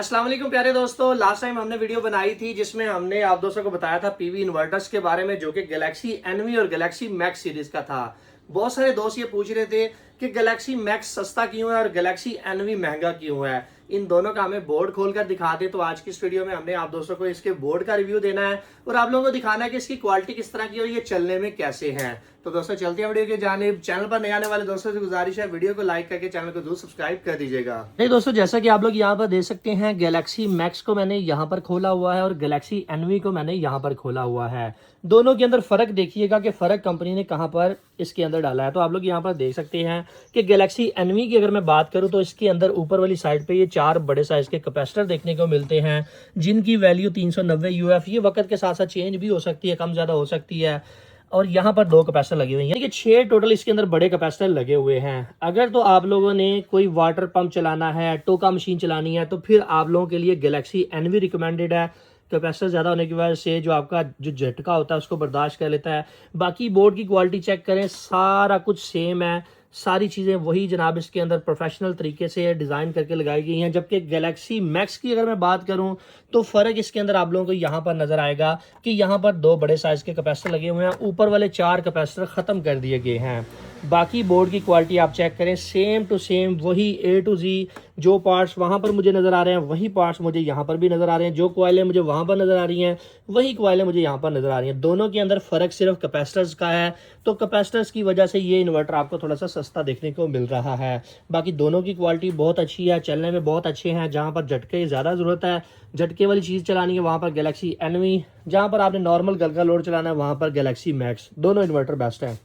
अस्सलाम वालेकुम प्यारे दोस्तों। लास्ट टाइम हमने वीडियो बनाई थी जिसमें हमने आप दोस्तों को बताया था पीवी इन्वर्टर्स के बारे में, जो कि गैलेक्सी एनवी और गैलेक्सी मैक्स सीरीज का था। बहुत सारे दोस्त ये पूछ रहे थे कि गैलेक्सी मैक्स सस्ता क्यों है और गैलेक्सी एनवी महंगा क्यों है। इन दोनों का हमें बोर्ड खोलकर दिखा दे। तो आज की इस वीडियो में हमने आप दोस्तों को इसके बोर्ड का रिव्यू देना है और आप लोगों को दिखाना है कि इसकी क्वालिटी किस तरह की और ये चलने में कैसे है। तो दोस्तों चलते हैं वीडियो के जानिब। चैनल पर नए आने वाले दोस्तों से गुजारिश है वीडियो को लाइक करके चैनल को जरूर सब्सक्राइब कर दीजिएगा। दोस्तों जैसा कि आप लोग यहाँ पर देख सकते हैं, गैलेक्सी मैक्स को मैंने यहाँ पर खोला हुआ है और गैलेक्सी एनवी को मैंने यहाँ पर खोला हुआ है। दोनों के अंदर फर्क देखिएगा कि फर्क कंपनी ने कहाँ पर इसके अंदर डाला है। तो आप लोग यहाँ पर देख सकते हैं कि गैलेक्सी एनवी की अगर मैं बात करूँ तो इसके अंदर ऊपर वाली साइड पे ये 4 बड़े साइज के कैपेसिटर देखने को मिलते हैं, जिनकी वैल्यू 390 यूएफ ये वक्त के साथ साथ चेंज भी हो सकती है, कम ज्यादा हो सकती है। और यहाँ पर 2 कैपेसिटर लगे हुए हैं, यानी कि 6 टोटल इसके अंदर बड़े कैपेसिटर लगे हुए हैं। अगर तो आप लोगों ने कोई वाटर पंप चलाना है, टोका मशीन चलानी है, तो फिर आप लोगों के लिए गैलेक्सी एनवी रिकमेंडेड है। कैपेसिटर ज़्यादा होने की वजह से जो आपका जो झटका होता है उसको बर्दाश्त कर लेता है। बाकी बोर्ड की क्वालिटी चेक करें, सारा कुछ सेम है, सारी चीज़ें वही जनाब इसके अंदर प्रोफेशनल तरीके से डिज़ाइन करके लगाई गई हैं। जबकि गैलेक्सी मैक्स की अगर मैं बात करूं तो फ़र्क इसके अंदर आप लोगों को यहाँ पर नज़र आएगा कि यहाँ पर 2 बड़े साइज़ के कैपेसिटर लगे हुए हैं, ऊपर वाले 4 कैपेसिटर ख़त्म कर दिए गए हैं। बाकी बोर्ड की क्वालिटी आप चेक करें, सेम टू सेम वही A to Z। जो पार्ट्स वहाँ पर मुझे नज़र आ रहे हैं वही पार्ट्स मुझे यहाँ पर भी नज़र आ रहे हैं, जो कॉइलें मुझे वहाँ पर नज़र आ रही हैं वही कॉइलें मुझे यहाँ पर नज़र आ रही हैं। दोनों के अंदर फ़र्क सिर्फ कैपेसिटर्स का है, तो कैपेसिटर्स की वजह से ये इन्वर्टर आपको थोड़ा सा सस्ता देखने को मिल रहा है। बाकी दोनों की क्वालिटी बहुत अच्छी है, चलने में बहुत अच्छे हैं। जहाँ पर झटके ज़्यादा ज़रूरत है, झटके वाली चीज़ चलानी है, वहाँ पर गैलेक्सी एनवी। जहाँ पर आपने नॉर्मल गलका लोड चलाना है वहाँ पर गैलेक्सी मैक्स। दोनों इन्वर्टर बेस्ट है।